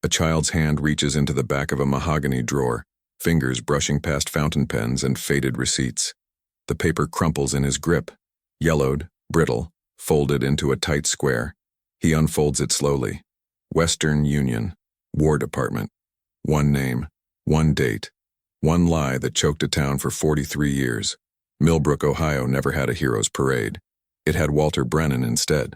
A child's hand reaches into the back of a mahogany drawer, fingers brushing past fountain pens and faded receipts. The paper crumples in his grip, yellowed, brittle, folded into a tight square. He unfolds it slowly. Western Union, War Department. One name, one date, one lie that choked a town for 43 years. Millbrook, Ohio never had a hero's parade. It had Walter Brennan instead.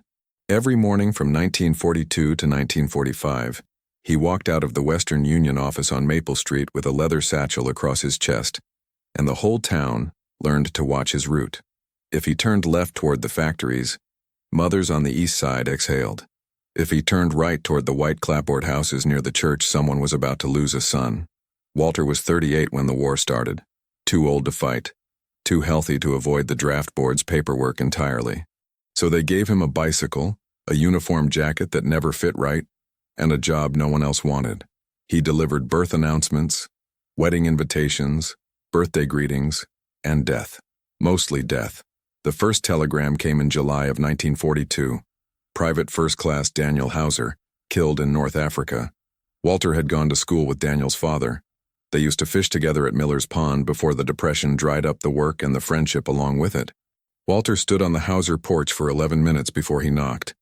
Every morning from 1942 to 1945, he walked out of the Western Union office on Maple Street with a leather satchel across his chest, and the whole town learned to watch his route. If he turned left toward the factories, mothers on the east side exhaled. If he turned right toward the white clapboard houses near the church, someone was about to lose a son. Walter was 38 when the war started, too old to fight, too healthy to avoid the draft board's paperwork entirely. So they gave him a bicycle, a uniform jacket that never fit right, and a job no one else wanted. He delivered birth announcements, wedding invitations, birthday greetings, and death. Mostly death. The first telegram came in July of 1942. Private First Class Daniel Hauser, killed in North Africa. Walter had gone to school with Daniel's father. They used to fish together at Miller's Pond before the Depression dried up the work and the friendship along with it. Walter stood on the Hauser porch for 11 minutes before he knocked.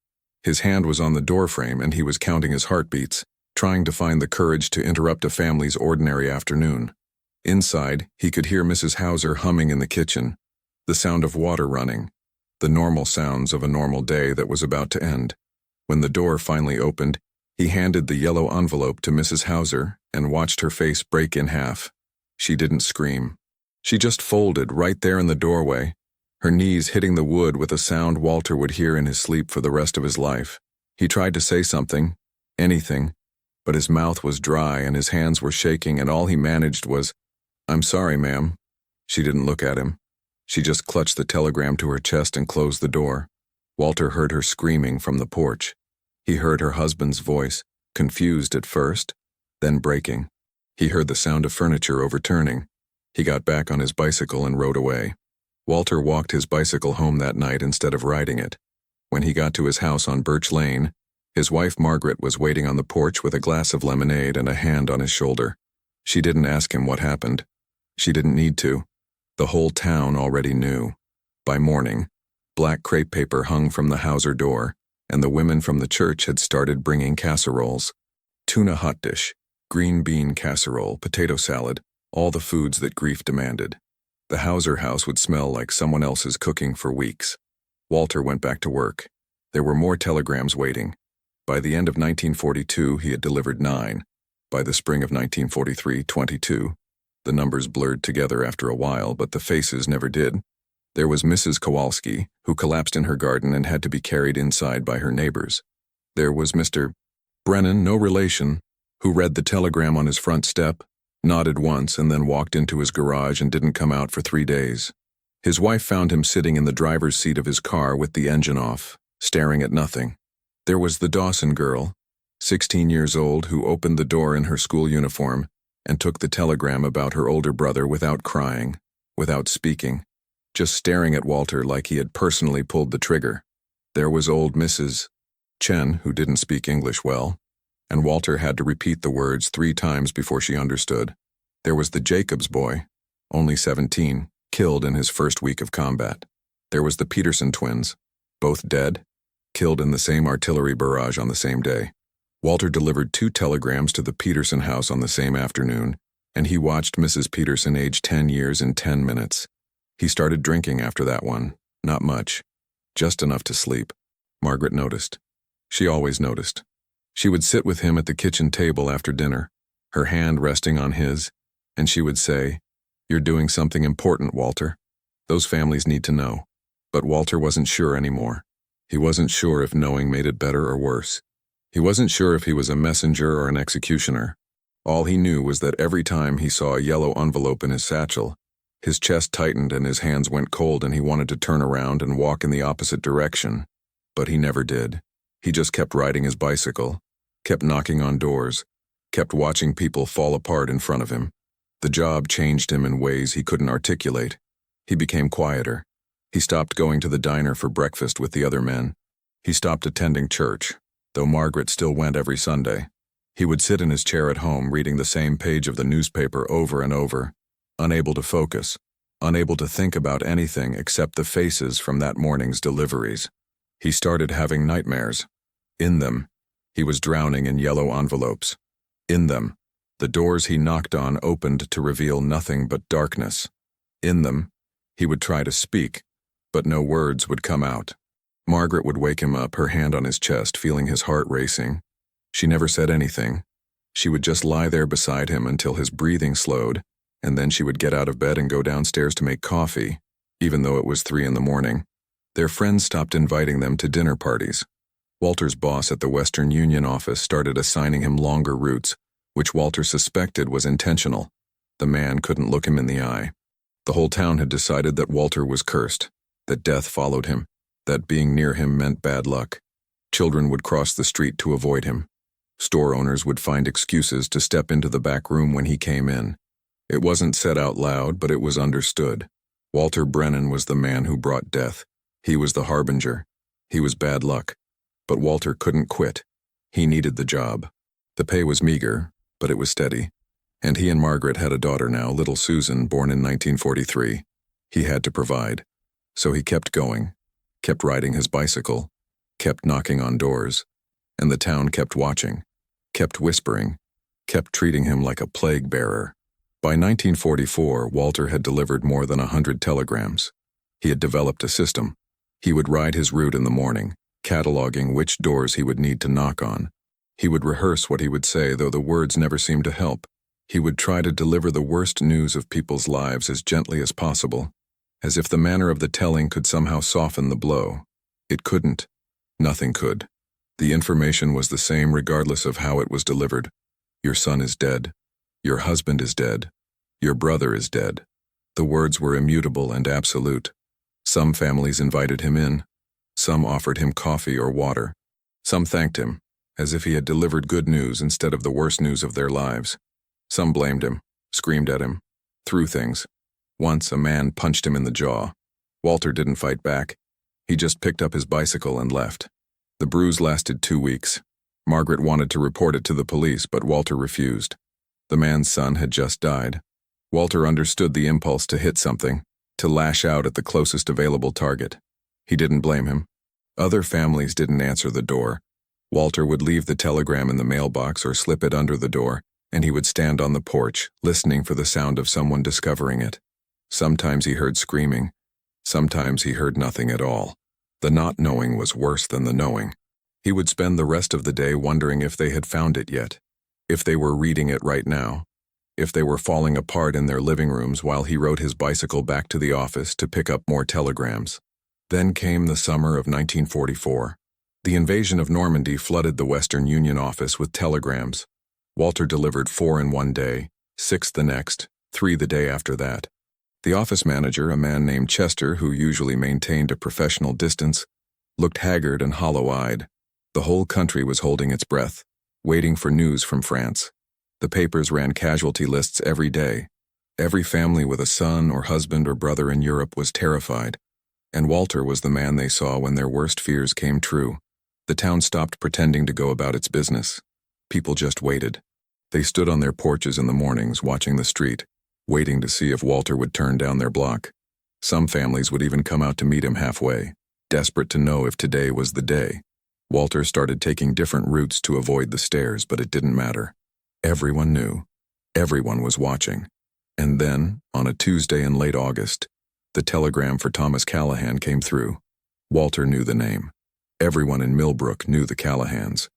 His hand was on the doorframe and he was counting his heartbeats, trying to find the courage to interrupt a family's ordinary afternoon. Inside, he could hear Mrs. Hauser humming in the kitchen, the sound of water running, the normal sounds of a normal day that was about to end. When the door finally opened, he handed the yellow envelope to Mrs. Hauser and watched her face break in half. She didn't scream. She just folded right there in the doorway, her knees hitting the wood with a sound Walter would hear in his sleep for the rest of his life. He tried to say something, anything, but his mouth was dry and his hands were shaking, and all he managed was, "I'm sorry, ma'am." She didn't look at him. She just clutched the telegram to her chest and closed the door. Walter heard her screaming from the porch. He heard her husband's voice, confused at first, then breaking. He heard the sound of furniture overturning. He got back on his bicycle and rode away. Walter walked his bicycle home that night instead of riding it. When he got to his house on Birch Lane, his wife Margaret was waiting on the porch with a glass of lemonade and a hand on his shoulder. She didn't ask him what happened. She didn't need to. The whole town already knew. By morning, black crepe paper hung from the Hauser door, and the women from the church had started bringing casseroles. Tuna hot dish, green bean casserole, potato salad, all the foods that grief demanded. The Hauser house would smell like someone else's cooking for weeks. Walter went back to work. There were more telegrams waiting. By the end of 1942, he had delivered 9. By the spring of 1943, 22. The numbers blurred together after a while, but the faces never did. There was Mrs. Kowalski, who collapsed in her garden and had to be carried inside by her neighbors. There was Mr. Brennan, no relation, who read the telegram on his front step, nodded once, and then walked into his garage and didn't come out for 3 days. His wife found him sitting in the driver's seat of his car with the engine off, staring at nothing. There was the Dawson girl, 16 years old, who opened the door in her school uniform and took the telegram about her older brother without crying, without speaking, just staring at Walter like he had personally pulled the trigger. There was old Mrs. Chen, who didn't speak English well, and Walter had to repeat the words 3 times before she understood. There was the Jacobs boy, only 17, killed in his first week of combat. There was the Peterson twins, both dead, killed in the same artillery barrage on the same day. Walter delivered 2 telegrams to the Peterson house on the same afternoon, and he watched Mrs. Peterson age 10 years in 10 minutes. He started drinking after that one, not much, just enough to sleep. Margaret noticed. She always noticed. She would sit with him at the kitchen table after dinner, her hand resting on his, and she would say, "You're doing something important, Walter. Those families need to know." But Walter wasn't sure anymore. He wasn't sure if knowing made it better or worse. He wasn't sure if he was a messenger or an executioner. All he knew was that every time he saw a yellow envelope in his satchel, his chest tightened and his hands went cold and he wanted to turn around and walk in the opposite direction. But he never did. He just kept riding his bicycle, kept knocking on doors, kept watching people fall apart in front of him. The job changed him in ways he couldn't articulate. He became quieter. He stopped going to the diner for breakfast with the other men. He stopped attending church, though Margaret still went every Sunday. He would sit in his chair at home reading the same page of the newspaper over and over, unable to focus, unable to think about anything except the faces from that morning's deliveries. He started having nightmares. In them, he was drowning in yellow envelopes. In them, the doors he knocked on opened to reveal nothing but darkness. In them, he would try to speak, but no words would come out. Margaret would wake him up, her hand on his chest, feeling his heart racing. She never said anything. She would just lie there beside him until his breathing slowed, and then she would get out of bed and go downstairs to make coffee, even though it was 3 a.m. Their friends stopped inviting them to dinner parties. Walter's boss at the Western Union office started assigning him longer routes, which Walter suspected was intentional. The man couldn't look him in the eye. The whole town had decided that Walter was cursed, that death followed him, that being near him meant bad luck. Children would cross the street to avoid him. Store owners would find excuses to step into the back room when he came in. It wasn't said out loud, but it was understood. Walter Brennan was the man who brought death. He was the harbinger. He was bad luck. But Walter couldn't quit. He needed the job. The pay was meager, but it was steady. And he and Margaret had a daughter now, little Susan, born in 1943. He had to provide. So he kept going, kept riding his bicycle, kept knocking on doors, and the town kept watching, kept whispering, kept treating him like a plague bearer. By 1944, Walter had delivered more than 100 telegrams. He had developed a system. He would ride his route in the morning, cataloging which doors he would need to knock on. He would rehearse what he would say, though the words never seemed to help. He would try to deliver the worst news of people's lives as gently as possible, as if the manner of the telling could somehow soften the blow. It couldn't. Nothing could. The information was the same regardless of how it was delivered. Your son is dead. Your husband is dead. Your brother is dead. The words were immutable and absolute. Some families invited him in. Some offered him coffee or water. Some thanked him, as if he had delivered good news instead of the worst news of their lives. Some blamed him, screamed at him, threw things. Once a man punched him in the jaw. Walter didn't fight back. He just picked up his bicycle and left. The bruise lasted 2 weeks. Margaret wanted to report it to the police, but Walter refused. The man's son had just died. Walter understood the impulse to hit something, to lash out at the closest available target. He didn't blame him. Other families didn't answer the door. Walter would leave the telegram in the mailbox or slip it under the door, and he would stand on the porch, listening for the sound of someone discovering it. Sometimes he heard screaming. Sometimes he heard nothing at all. The not knowing was worse than the knowing. He would spend the rest of the day wondering if they had found it yet, if they were reading it right now, if they were falling apart in their living rooms while he rode his bicycle back to the office to pick up more telegrams. Then came the summer of 1944. The invasion of Normandy flooded the Western Union office with telegrams. Walter delivered 4 in one day, 6 the next, 3 the day after that. The office manager, a man named Chester, who usually maintained a professional distance, looked haggard and hollow-eyed. The whole country was holding its breath, waiting for news from France. The papers ran casualty lists every day. Every family with a son or husband or brother in Europe was terrified, and Walter was the man they saw when their worst fears came true. The town stopped pretending to go about its business. People just waited. They stood on their porches in the mornings, watching the street, waiting to see if Walter would turn down their block. Some families would even come out to meet him halfway, desperate to know if today was the day. Walter started taking different routes to avoid the stares, but it didn't matter. Everyone knew. Everyone was watching. And then, on a Tuesday in late August, the telegram for Thomas Callahan came through. Walter knew the name. Everyone in Millbrook knew the Callahans.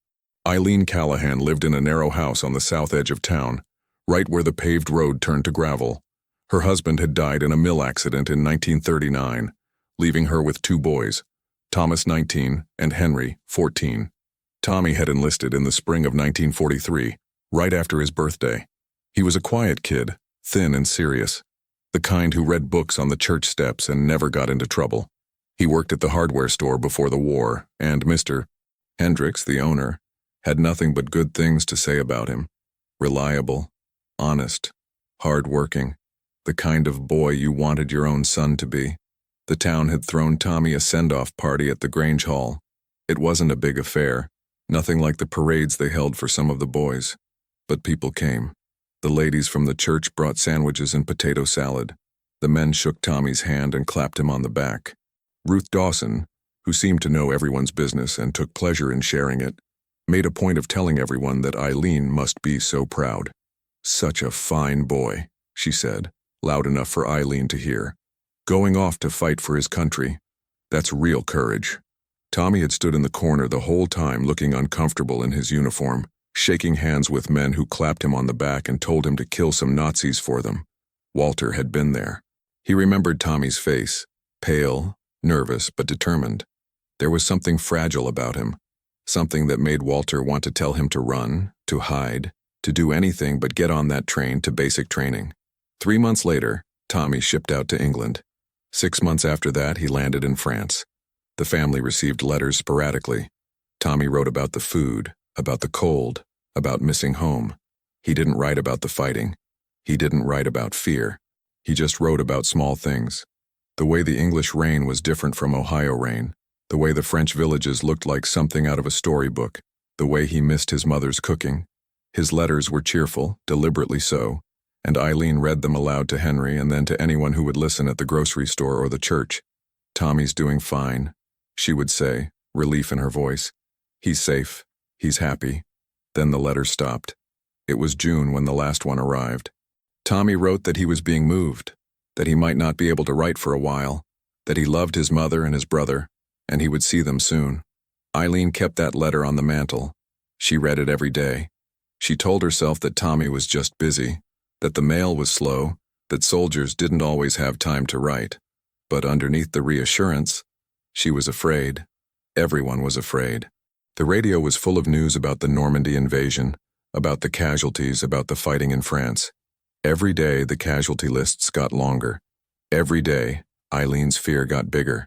Eileen Callahan lived in a narrow house on the south edge of town, right where the paved road turned to gravel. Her husband had died in a mill accident in 1939, leaving her with 2 boys, Thomas 19 and Henry 14. Tommy had enlisted in the spring of 1943, right after his birthday. He was a quiet kid, thin and serious, the kind who read books on the church steps and never got into trouble. He worked at the hardware store before the war, and Mr. Hendricks, the owner, had nothing but good things to say about him. Reliable, honest, hard-working, the kind of boy you wanted your own son to be. The town had thrown Tommy a send-off party at the Grange Hall. It wasn't a big affair, Nothing like the parades they held for some of the boys. But people came. The ladies from the church brought sandwiches and potato salad. The men shook Tommy's hand and clapped him on the back. Ruth Dawson, who seemed to know everyone's business and took pleasure in sharing it, made a point of telling everyone that Eileen must be so proud. "Such a fine boy," she said, loud enough for Eileen to hear. "Going off to fight for his country. That's real courage." Tommy had stood in the corner the whole time looking uncomfortable in his uniform, shaking hands with men who clapped him on the back and told him to kill some Nazis for them. Walter had been there. He remembered Tommy's face, pale, nervous, but determined. There was something fragile about him, something that made Walter want to tell him to run, to hide, to do anything but get on that train to basic training. 3 months later, Tommy shipped out to England. 6 months after that, he landed in France. The family received letters sporadically. Tommy wrote about the food, about the cold, about missing home. He didn't write about the fighting. He didn't write about fear. He just wrote about small things. The way the English rain was different from Ohio rain. The way the French villages looked like something out of a storybook. The way he missed his mother's cooking. His letters were cheerful, deliberately so, and Eileen read them aloud to Henry and then to anyone who would listen at the grocery store or the church. "Tommy's doing fine," she would say, relief in her voice. "He's safe. He's happy." Then the letter stopped. It was June when the last one arrived. Tommy wrote that he was being moved, that he might not be able to write for a while, that he loved his mother and his brother, and he would see them soon. Eileen kept that letter on the mantel. She read it every day. She told herself that Tommy was just busy, that the mail was slow, that soldiers didn't always have time to write. But underneath the reassurance, she was afraid. Everyone was afraid. The radio was full of news about the Normandy invasion, about the casualties, about the fighting in France. Every day the casualty lists got longer. Every day, Eileen's fear got bigger.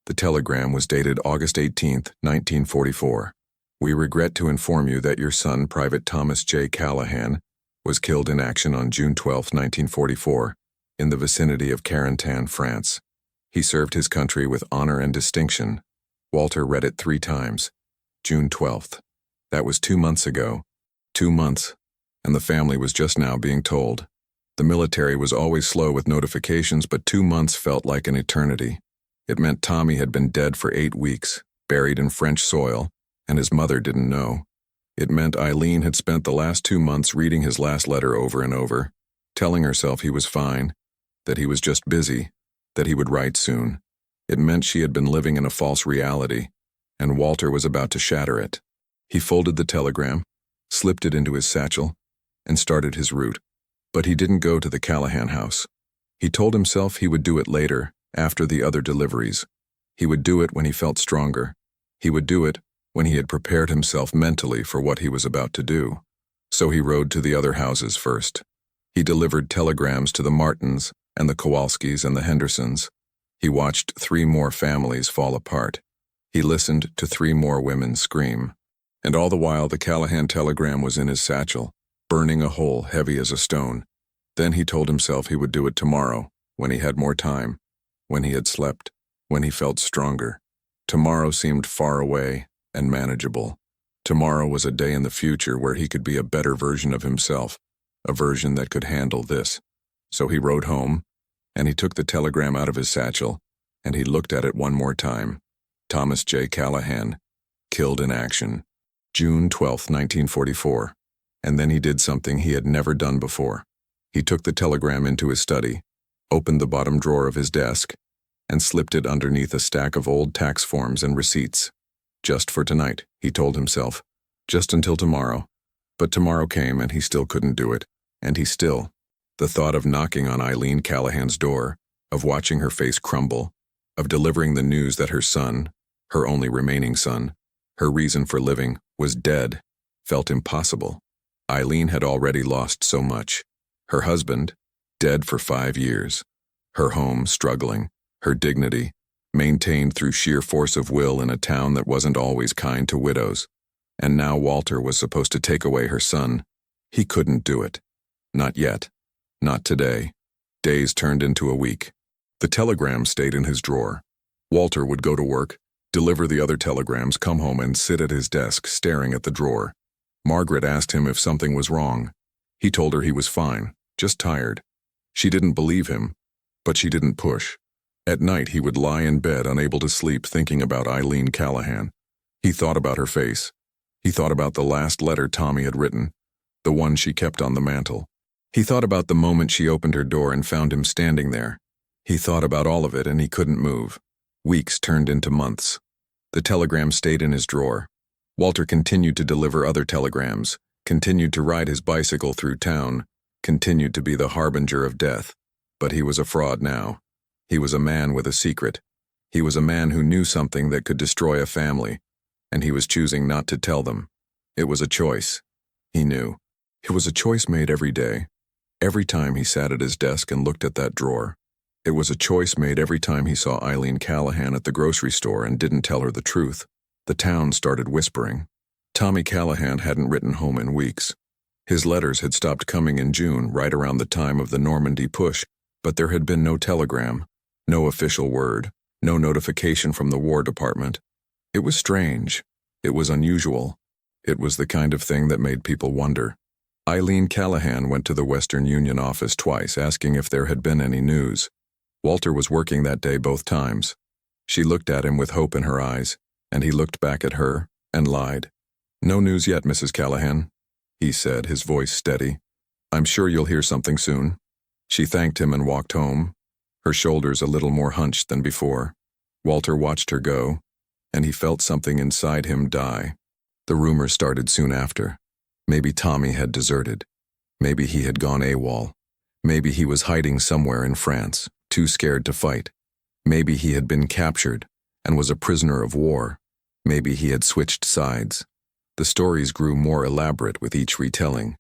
The telegram was dated August 18th, 1944. "We regret to inform you that your son, Private Thomas J. Callahan, was killed in action on June 12, 1944, in the vicinity of Carentan, France. He served his country with honor and distinction." Walter read it 3 times. June 12th. That was 2 months ago. 2 months, and the family was just now being told. The military was always slow with notifications, but 2 months felt like an eternity. It meant Tommy had been dead for 8 weeks, buried in French soil, and his mother didn't know. It meant Eileen had spent the last 2 months reading his last letter over and over, telling herself he was fine, that he was just busy, that he would write soon. It meant she had been living in a false reality, and Walter was about to shatter it. He folded the telegram, slipped it into his satchel, and started his route. But he didn't go to the Callahan house. He told himself he would do it later, after the other deliveries. He would do it when he felt stronger. He would do it when he had prepared himself mentally for what he was about to do. So he rode to the other houses first. He delivered telegrams to the Martins and the Kowalskis and the Hendersons. He watched 3 more families fall apart. He listened to 3 more women scream. And all the while the Callahan telegram was in his satchel, burning a hole heavy as a stone. Then he told himself he would do it tomorrow, when he had more time, when he had slept, when he felt stronger. Tomorrow seemed far away and manageable. Tomorrow was a day in the future where he could be a better version of himself, a version that could handle this. So he rode home, and he took the telegram out of his satchel, and he looked at it one more time. Thomas J. Callahan, killed in action. June 12, 1944. And then he did something he had never done before. He took the telegram into his study, opened the bottom drawer of his desk, and slipped it underneath a stack of old tax forms and receipts. Just for tonight, he told himself. Just until tomorrow. But tomorrow came and he still couldn't do it. And he still. The thought of knocking on Eileen Callahan's door, of watching her face crumble, of delivering the news that her son, her only remaining son, her reason for living, was dead, felt impossible. Eileen had already lost so much. Her husband, dead for 5 years. Her home, struggling. Her dignity, maintained through sheer force of will in a town that wasn't always kind to widows. And now Walter was supposed to take away her son. He couldn't do it. Not yet. Not today. Days turned into a week. The telegram stayed in his drawer. Walter would go to work, Deliver the other telegrams, come home and sit at his desk staring at the drawer. Margaret asked him if something was wrong. He told her he was fine, just tired. She didn't believe him, but she didn't push. At night he would lie in bed unable to sleep thinking about Eileen Callahan. He thought about her face. He thought about the last letter Tommy had written, the one she kept on the mantel. He thought about the moment she opened her door and found him standing there. He thought about all of it and he couldn't move. Weeks turned into months. The telegram stayed in his drawer. Walter continued to deliver other telegrams, continued to ride his bicycle through town, continued to be the harbinger of death. But he was a fraud now. He was a man with a secret. He was a man who knew something that could destroy a family, and he was choosing not to tell them. It was a choice. He knew. It was a choice made every day, every time he sat at his desk and looked at that drawer. It was a choice made every time he saw Eileen Callahan at the grocery store and didn't tell her the truth. The town started whispering. Tommy Callahan hadn't written home in weeks. His letters had stopped coming in June, right around the time of the Normandy push, but there had been no telegram, no official word, no notification from the War Department. It was strange. It was unusual. It was the kind of thing that made people wonder. Eileen Callahan went to the Western Union office twice, asking if there had been any news. Walter was working that day both times. She looked at him with hope in her eyes, and he looked back at her and lied. "No news yet, Mrs. Callahan," he said, his voice steady. "I'm sure you'll hear something soon." She thanked him and walked home, her shoulders a little more hunched than before. Walter watched her go, and he felt something inside him die. The rumors started soon after. Maybe Tommy had deserted. Maybe he had gone AWOL. Maybe he was hiding somewhere in France, too scared to fight. Maybe he had been captured and was a prisoner of war. Maybe he had switched sides. The stories grew more elaborate with each retelling.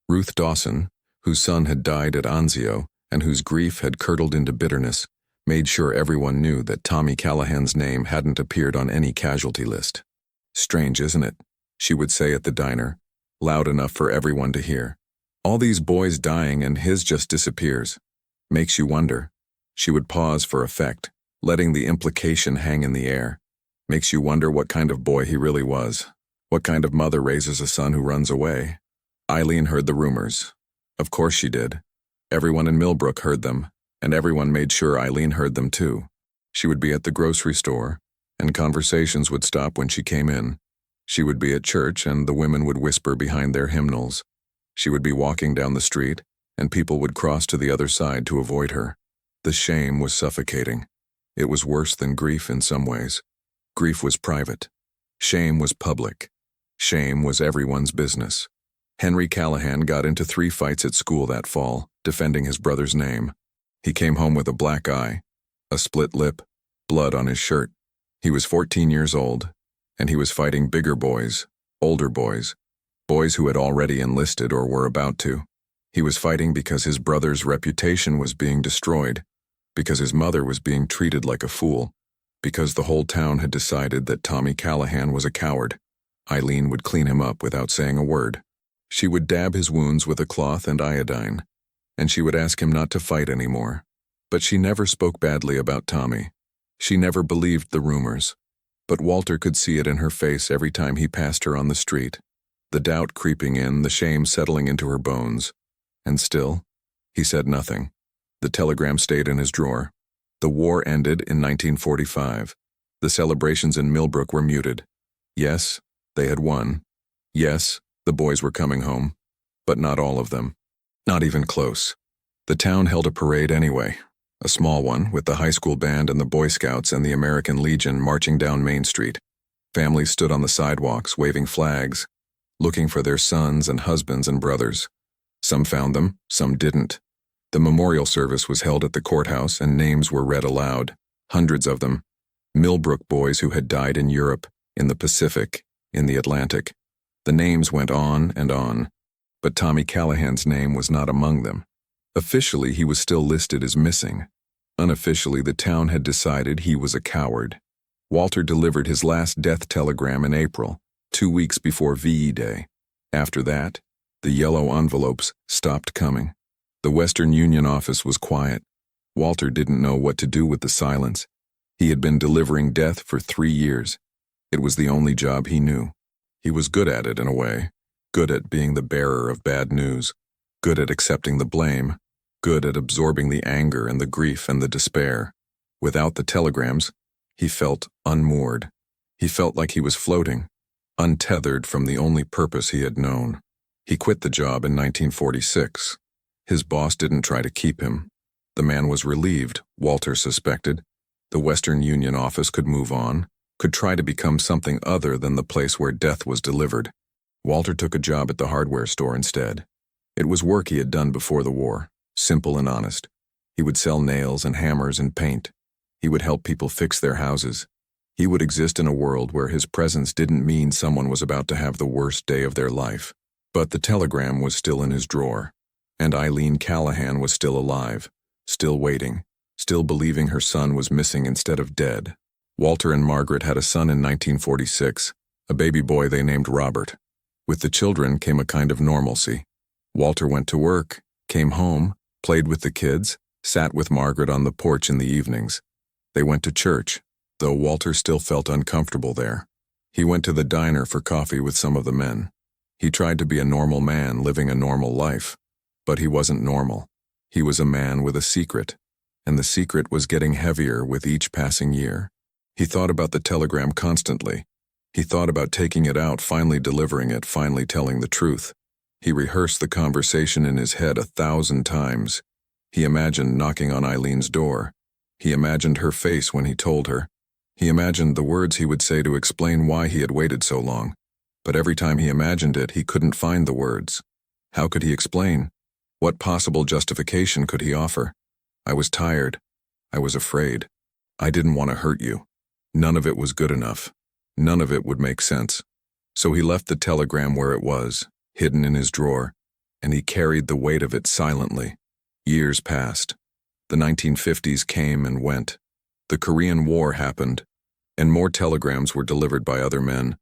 Ruth Dawson, whose son had died at Anzio and whose grief had curdled into bitterness, made sure everyone knew that Tommy Callahan's name hadn't appeared on any casualty list. "Strange, isn't it?" she would say at the diner, loud enough for everyone to hear. "All these boys dying and his just disappears. Makes you wonder." She would pause for effect, letting the implication hang in the air. Makes you wonder what kind of boy he really was. What kind of mother raises a son who runs away? Eileen heard the rumors. Of course she did. Everyone in Millbrook heard them, and everyone made sure Eileen heard them too. She would be at the grocery store, and conversations would stop when she came in. She would be at church, and the women would whisper behind their hymnals. She would be walking down the street, and people would cross to the other side to avoid her. The shame was suffocating. It was worse than grief in some ways. Grief was private. Shame was public. Shame was everyone's business. Henry Callahan got into 3 fights at school that fall, defending his brother's name. He came home with a black eye, a split lip, blood on his shirt. He was 14 years old, and he was fighting bigger boys, older boys, boys who had already enlisted or were about to. He was fighting because his brother's reputation was being destroyed, because his mother was being treated like a fool, because the whole town had decided that Tommy Callahan was a coward. Eileen would clean him up without saying a word. She would dab his wounds with a cloth and iodine, and she would ask him not to fight anymore. But she never spoke badly about Tommy. She never believed the rumors. But Walter could see it in her face every time he passed her on the street. The doubt creeping in, the shame settling into her bones. And still, he said nothing. The telegram stayed in his drawer. The war ended in 1945. The celebrations in Millbrook were muted. Yes, they had won. Yes, the boys were coming home. But not all of them. Not even close. The town held a parade anyway. A small one, with the high school band and the Boy Scouts and the American Legion marching down Main Street. Families stood on the sidewalks, waving flags, looking for their sons and husbands and brothers. Some found them, some didn't. The memorial service was held at the courthouse and names were read aloud, hundreds of them. Millbrook boys who had died in Europe, in the Pacific, in the Atlantic. The names went on and on, but Tommy Callahan's name was not among them. Officially, he was still listed as missing. Unofficially, the town had decided he was a coward. Walter delivered his last death telegram in April, 2 weeks before VE Day. After that, the yellow envelopes stopped coming. The Western Union office was quiet. Walter didn't know what to do with the silence. He had been delivering death for 3 years. It was the only job he knew. He was good at it in a way, good at being the bearer of bad news, good at accepting the blame, good at absorbing the anger and the grief and the despair. Without the telegrams, he felt unmoored. He felt like he was floating, untethered from the only purpose he had known. He quit the job in 1946. His boss didn't try to keep him. The man was relieved, Walter suspected. The Western Union office could move on, could try to become something other than the place where death was delivered. Walter took a job at the hardware store instead. It was work he had done before the war, simple and honest. He would sell nails and hammers and paint. He would help people fix their houses. He would exist in a world where his presence didn't mean someone was about to have the worst day of their life. But the telegram was still in his drawer, and Eileen Callahan was still alive, still waiting, still believing her son was missing instead of dead. Walter and Margaret had a son in 1946, a baby boy they named Robert. With the children came a kind of normalcy. Walter went to work, came home, played with the kids, sat with Margaret on the porch in the evenings. They went to church, though Walter still felt uncomfortable there. He went to the diner for coffee with some of the men. He tried to be a normal man living a normal life, but he wasn't normal. He was a man with a secret, and the secret was getting heavier with each passing year. He thought about the telegram constantly. He thought about taking it out, finally delivering it, finally telling the truth. He rehearsed the conversation in his head 1,000 times. He imagined knocking on Eileen's door. He imagined her face when he told her. He imagined the words he would say to explain why he had waited so long. But every time he imagined it, he couldn't find the words. How could he explain? What possible justification could he offer? I was tired. I was afraid. I didn't want to hurt you. None of it was good enough. None of it would make sense. So he left the telegram where it was, hidden in his drawer, and he carried the weight of it silently. Years passed. The 1950s came and went. The Korean War happened, and more telegrams were delivered by other men,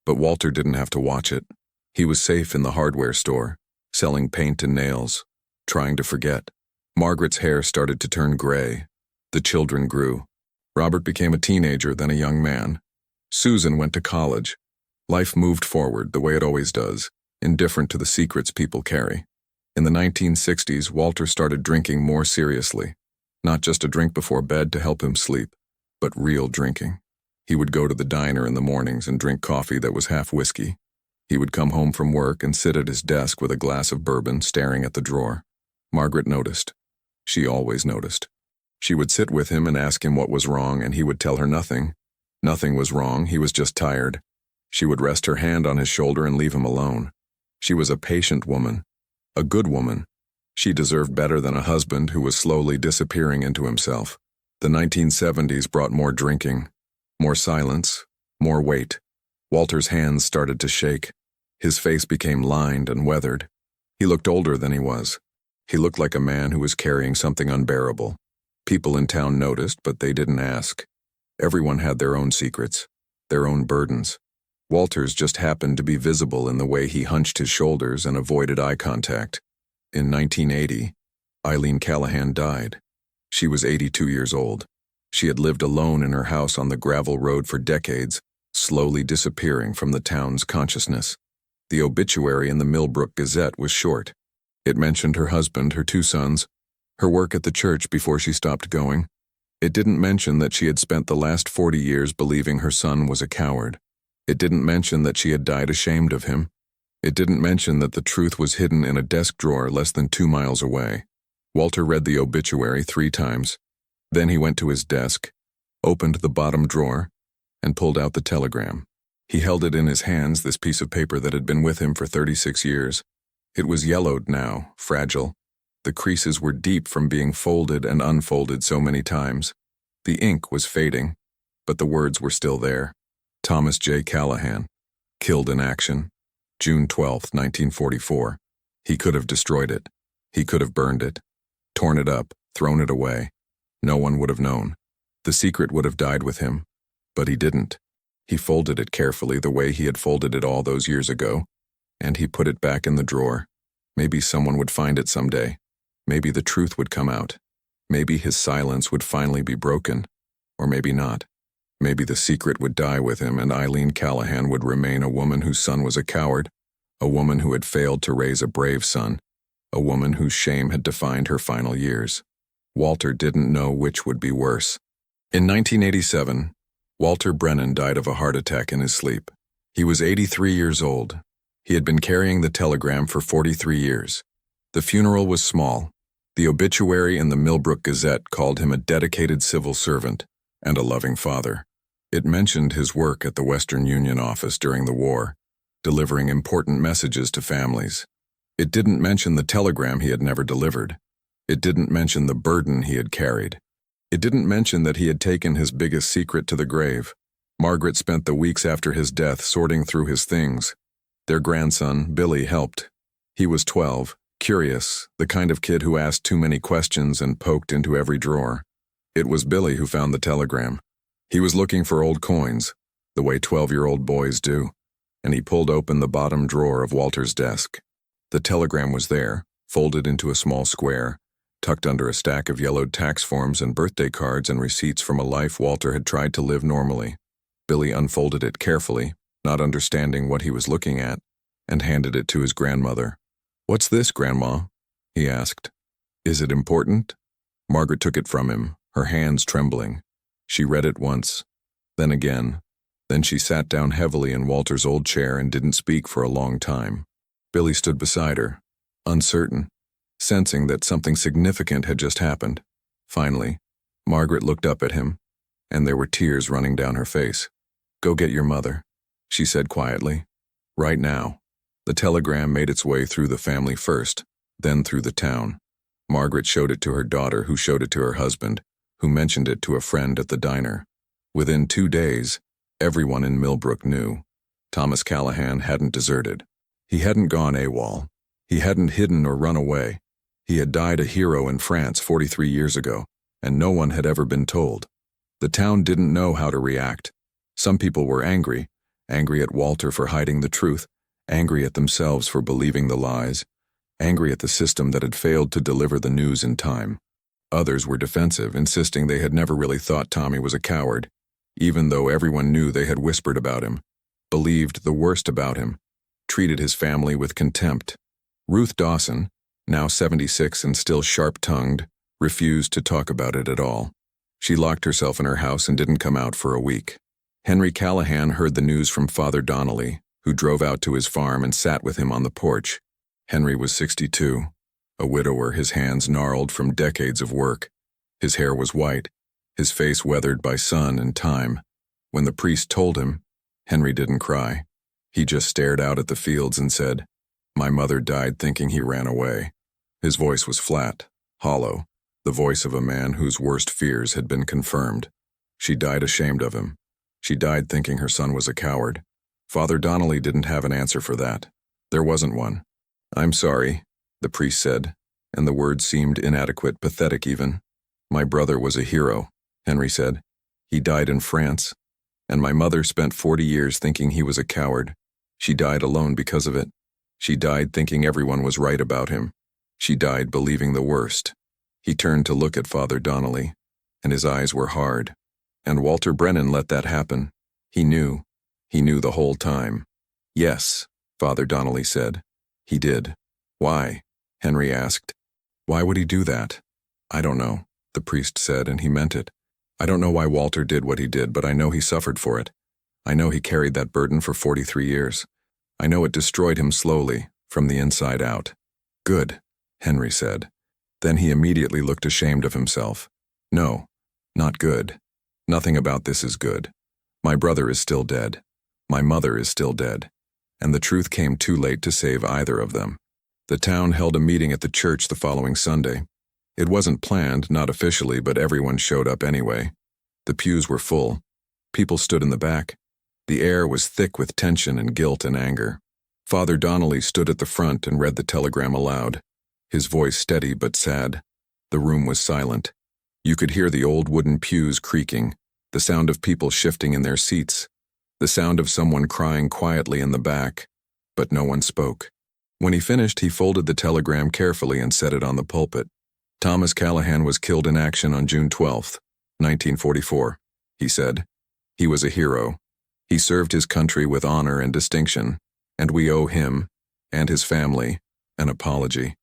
but Walter didn't have to watch it. He was safe in the hardware store, selling paint and nails, trying to forget. Margaret's hair started to turn gray. The children grew. Robert became a teenager, then a young man. Susan went to college. Life moved forward the way it always does, indifferent to the secrets people carry. In the 1960s, Walter started drinking more seriously. Not just a drink before bed to help him sleep, but real drinking. He would go to the diner in the mornings and drink coffee that was half whiskey. He would come home from work and sit at his desk with a glass of bourbon, staring at the drawer. Margaret noticed. She always noticed. She would sit with him and ask him what was wrong, and he would tell her nothing. Nothing was wrong, he was just tired. She would rest her hand on his shoulder and leave him alone. She was a patient woman, a good woman. She deserved better than a husband who was slowly disappearing into himself. The 1970s brought more drinking, more silence, more weight. Walter's hands started to shake. His face became lined and weathered. He looked older than he was. He looked like a man who was carrying something unbearable. People in town noticed, but they didn't ask. Everyone had their own secrets, their own burdens. Walter's just happened to be visible in the way he hunched his shoulders and avoided eye contact. In 1980, Eileen Callahan died. She was 82 years old. She had lived alone in her house on the gravel road for decades, slowly disappearing from the town's consciousness. The obituary in the Millbrook Gazette was short. It mentioned her husband, her 2 sons, her work at the church before she stopped going. It didn't mention that she had spent the last 40 years believing her son was a coward. It didn't mention that she had died ashamed of him. It didn't mention that the truth was hidden in a desk drawer less than 2 miles away. Walter read the obituary 3 times. Then he went to his desk, opened the bottom drawer, and pulled out the telegram. He held it in his hands, this piece of paper that had been with him for 36 years. It was yellowed now, fragile. The creases were deep from being folded and unfolded so many times. The ink was fading, but the words were still there. Thomas J. Callahan, killed in action, June 12, 1944. He could have destroyed it. He could have burned it, torn it up, thrown it away. No one would have known. The secret would have died with him, but he didn't. He folded it carefully the way he had folded it all those years ago, and he put it back in the drawer. Maybe someone would find it someday. Maybe the truth would come out. Maybe his silence would finally be broken. Or maybe not. Maybe the secret would die with him and Eileen Callahan would remain a woman whose son was a coward, a woman who had failed to raise a brave son, a woman whose shame had defined her final years. Walter didn't know which would be worse. In 1987, Walter Brennan died of a heart attack in his sleep. He was 83 years old. He had been carrying the telegram for 43 years. The funeral was small. The obituary in the Millbrook Gazette called him a dedicated civil servant and a loving father. It mentioned his work at the Western Union office during the war, delivering important messages to families. It didn't mention the telegram he had never delivered. It didn't mention the burden he had carried. It didn't mention that he had taken his biggest secret to the grave. Margaret spent the weeks after his death sorting through his things. Their grandson, Billy, helped. He was 12, curious, the kind of kid who asked too many questions and poked into every drawer. It was Billy who found the telegram. He was looking for old coins, the way 12-year-old boys do, and he pulled open the bottom drawer of Walter's desk. The telegram was there, folded into a small square, tucked under a stack of yellowed tax forms and birthday cards and receipts from a life Walter had tried to live normally. Billy unfolded it carefully, not understanding what he was looking at, and handed it to his grandmother. "What's this, Grandma?" he asked. "Is it important?" Margaret took it from him, her hands trembling. She read it once, then again. Then she sat down heavily in Walter's old chair and didn't speak for a long time. Billy stood beside her, uncertain, sensing that something significant had just happened. Finally, Margaret looked up at him, and there were tears running down her face. "Go get your mother," she said quietly. "Right now." The telegram made its way through the family first, then through the town. Margaret showed it to her daughter, who showed it to her husband, who mentioned it to a friend at the diner. Within 2 days, everyone in Millbrook knew. Thomas Callahan hadn't deserted. He hadn't gone AWOL. He hadn't hidden or run away. He had died a hero in France 43 years ago, and no one had ever been told. The town didn't know how to react. Some people were angry at Walter for hiding the truth, angry at themselves for believing the lies, angry at the system that had failed to deliver the news in time. Others were defensive, insisting they had never really thought Tommy was a coward, even though everyone knew they had whispered about him, believed the worst about him, treated his family with contempt. Ruth Dawson, now 76 and still sharp-tongued, refused to talk about it at all. She locked herself in her house and didn't come out for a week. Henry Callahan heard the news from Father Donnelly, who drove out to his farm and sat with him on the porch. Henry was 62, a widower, his hands gnarled from decades of work. His hair was white, his face weathered by sun and time. When the priest told him, Henry didn't cry. He just stared out at the fields and said, "My mother died thinking he ran away." His voice was flat, hollow, the voice of a man whose worst fears had been confirmed. She died ashamed of him. She died thinking her son was a coward. Father Donnelly didn't have an answer for that. There wasn't one. "I'm sorry," the priest said, and the words seemed inadequate, pathetic even. "My brother was a hero," Henry said. "He died in France, and my mother spent 40 years thinking he was a coward. She died alone because of it. She died thinking everyone was right about him. She died believing the worst." He turned to look at Father Donnelly, and his eyes were hard. And Walter Brennan let that happen. He knew. He knew the whole time. "Yes," Father Donnelly said. "He did." "Why?" Henry asked. "Why would he do that?" "I don't know," the priest said, and he meant it. "I don't know why Walter did what he did, but I know he suffered for it. I know he carried that burden for 43 years. I know it destroyed him slowly, from the inside out." "Good," Henry said. Then he immediately looked ashamed of himself. "No, not good. Nothing about this is good. My brother is still dead. My mother is still dead. And the truth came too late to save either of them." The town held a meeting at the church the following Sunday. It wasn't planned, not officially, but everyone showed up anyway. The pews were full. People stood in the back. The air was thick with tension and guilt and anger. Father Donnelly stood at the front and read the telegram aloud, his voice steady but sad. The room was silent. You could hear the old wooden pews creaking, the sound of people shifting in their seats, the sound of someone crying quietly in the back, but no one spoke. When he finished, he folded the telegram carefully and set it on the pulpit. Thomas Callahan was killed in action on June 12, 1944. he said. He was a hero. He served his country with honor and distinction, and we owe him, and his family, an apology.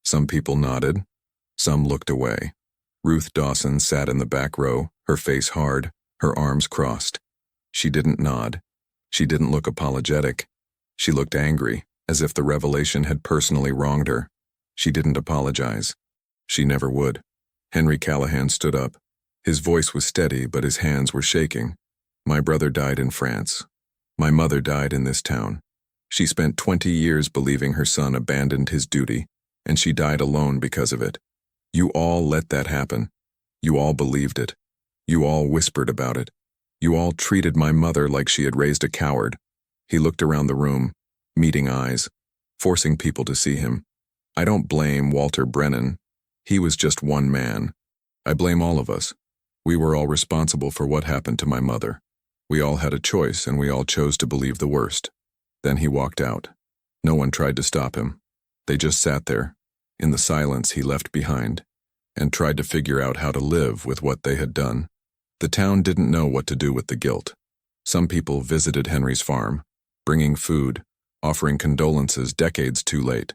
Some people nodded. Some looked away. Ruth Dawson sat in the back row, her face hard, her arms crossed. She didn't nod. She didn't look apologetic. She looked angry, as if the revelation had personally wronged her. She didn't apologize. She never would. Henry Callahan stood up. His voice was steady, but his hands were shaking. My brother died in France. My mother died in this town. She spent 20 years believing her son abandoned his duty, and she died alone because of it. You all let that happen. You all believed it. You all whispered about it. You all treated my mother like she had raised a coward. He looked around the room, meeting eyes, forcing people to see him. I don't blame Walter Brennan. He was just one man. I blame all of us. We were all responsible for what happened to my mother. We all had a choice, and we all chose to believe the worst. Then he walked out. No one tried to stop him. They just sat there, in the silence he left behind, and tried to figure out how to live with what they had done. The town didn't know what to do with the guilt. Some people visited Henry's farm, bringing food, offering condolences decades too late.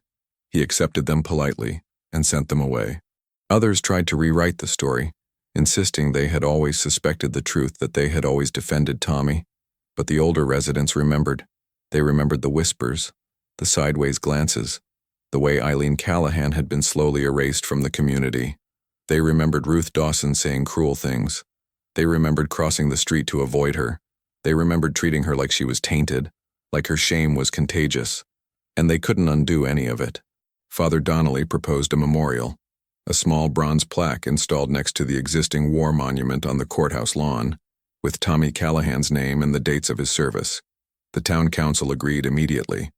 He accepted them politely and sent them away. Others tried to rewrite the story, insisting they had always suspected the truth, that they had always defended Tommy. But the older residents remembered. They remembered the whispers, the sideways glances, the way Eileen Callahan had been slowly erased from the community. They remembered Ruth Dawson saying cruel things. They remembered crossing the street to avoid her. They remembered treating her like she was tainted, like her shame was contagious. And they couldn't undo any of it. Father Donnelly proposed a memorial, a small bronze plaque installed next to the existing war monument on the courthouse lawn, with Tommy Callahan's name and the dates of his service. The town council agreed immediately.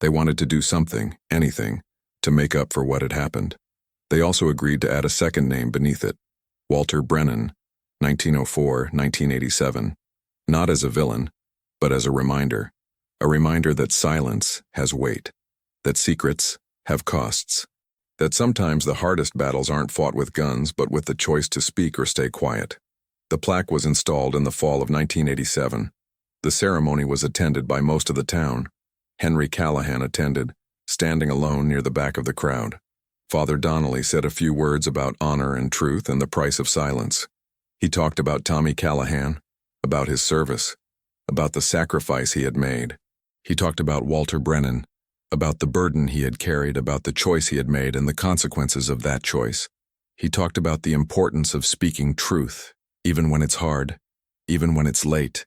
They wanted to do something, anything, to make up for what had happened. They also agreed to add a second name beneath it, Walter Brennan, 1904-1987, not as a villain, but as a reminder that silence has weight, that secrets have costs, that sometimes the hardest battles aren't fought with guns but with the choice to speak or stay quiet. The plaque was installed in the fall of 1987. The ceremony was attended by most of the town. Henry Callahan attended, standing alone near the back of the crowd. Father Donnelly said a few words about honor and truth and the price of silence. He talked about Tommy Callahan, about his service, about the sacrifice he had made. He talked about Walter Brennan, about the burden he had carried, about the choice he had made and the consequences of that choice. He talked about the importance of speaking truth, even when it's hard, even when it's late,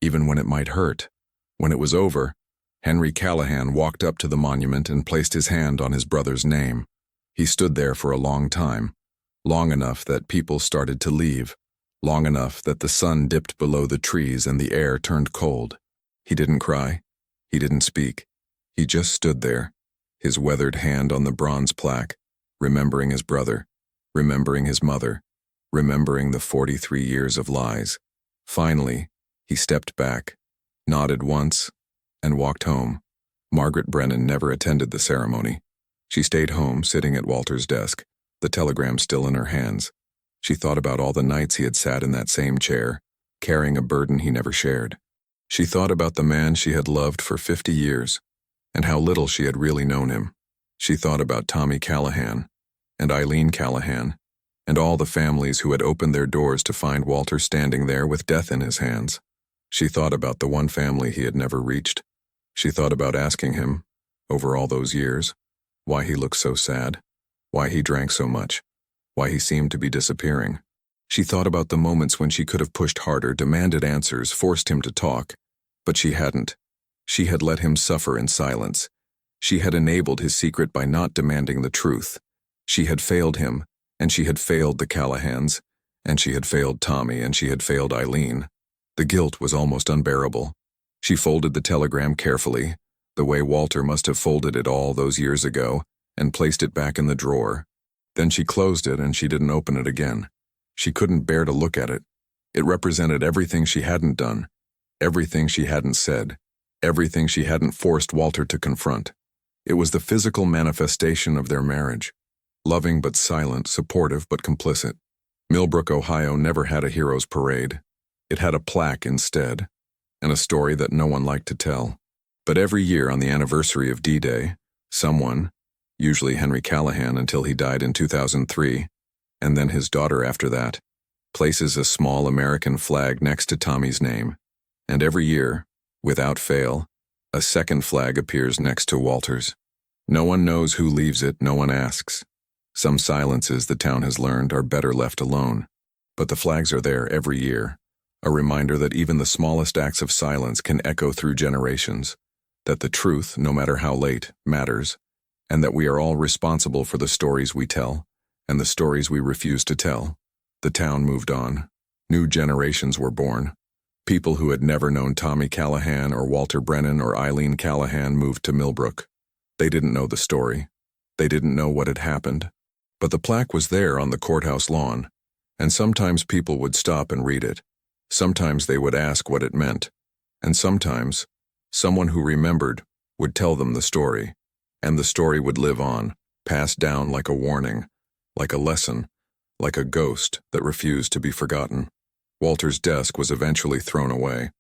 even when it might hurt. When it was over, Henry Callahan walked up to the monument and placed his hand on his brother's name. He stood there for a long time, long enough that people started to leave, long enough that the sun dipped below the trees and the air turned cold. He didn't cry. He didn't speak. He just stood there, his weathered hand on the bronze plaque, remembering his brother, remembering his mother, remembering the 43 years of lies. Finally, he stepped back, nodded once, and walked home. Margaret Brennan never attended the ceremony. She stayed home, sitting at Walter's desk, the telegram still in her hands. She thought about all the nights he had sat in that same chair, carrying a burden he never shared. She thought about the man she had loved for 50 years, and how little she had really known him. She thought about Tommy Callahan, and Eileen Callahan, and all the families who had opened their doors to find Walter standing there with death in his hands. She thought about the one family he had never reached. She thought about asking him, over all those years, why he looked so sad, why he drank so much, why he seemed to be disappearing. She thought about the moments when she could have pushed harder, demanded answers, forced him to talk, but she hadn't. She had let him suffer in silence. She had enabled his secret by not demanding the truth. She had failed him, and she had failed the Callahans, and she had failed Tommy, and she had failed Eileen. The guilt was almost unbearable. She folded the telegram carefully, the way Walter must have folded it all those years ago, and placed it back in the drawer. Then she closed it and she didn't open it again. She couldn't bear to look at it. It represented everything she hadn't done, everything she hadn't said, everything she hadn't forced Walter to confront. It was the physical manifestation of their marriage. Loving but silent, supportive but complicit. Millbrook, Ohio never had a hero's parade. It had a plaque instead, and a story that no one liked to tell. But every year on the anniversary of D-Day, someone, usually Henry Callahan until he died in 2003, and then his daughter after that, places a small American flag next to Tommy's name. And every year, without fail, a second flag appears next to Walter's. No one knows who leaves it, no one asks. Some silences the town has learned are better left alone. But the flags are there every year, a reminder that even the smallest acts of silence can echo through generations, that the truth, no matter how late, matters, and that we are all responsible for the stories we tell, and the stories we refuse to tell. The town moved on. New generations were born. People who had never known Tommy Callahan or Walter Brennan or Eileen Callahan moved to Millbrook. They didn't know the story. They didn't know what had happened. But the plaque was there on the courthouse lawn, and sometimes people would stop and read it. Sometimes they would ask what it meant, and sometimes someone who remembered would tell them the story, and the story would live on, passed down like a warning, like a lesson, like a ghost that refused to be forgotten. Walter's desk was eventually thrown away.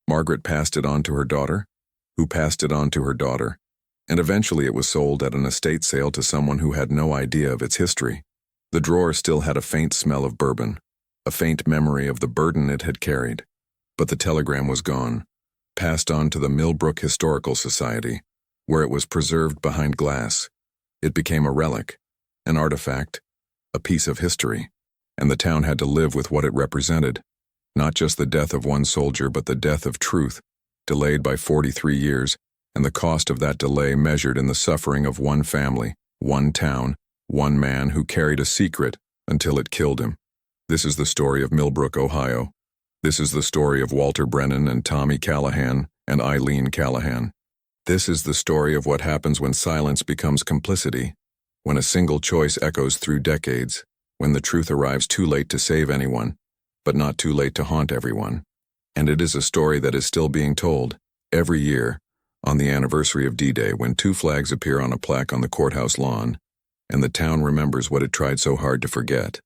Margaret passed it on to her daughter, who passed it on to her daughter, and eventually it was sold at an estate sale to someone who had no idea of its history. The drawer still had a faint smell of bourbon, a faint memory of the burden it had carried. But the telegram was gone, passed on to the Millbrook Historical Society, where it was preserved behind glass. It became a relic, an artifact, a piece of history, and the town had to live with what it represented. Not just the death of one soldier, but the death of truth, delayed by 43 years, and the cost of that delay measured in the suffering of one family, one town, one man who carried a secret until it killed him. This is the story of Millbrook, Ohio. This is the story of Walter Brennan and Tommy Callahan and Eileen Callahan. This is the story of what happens when silence becomes complicity, when a single choice echoes through decades, when the truth arrives too late to save anyone, but not too late to haunt everyone. And it is a story that is still being told, every year, on the anniversary of D-Day, when two flags appear on a plaque on the courthouse lawn, and the town remembers what it tried so hard to forget.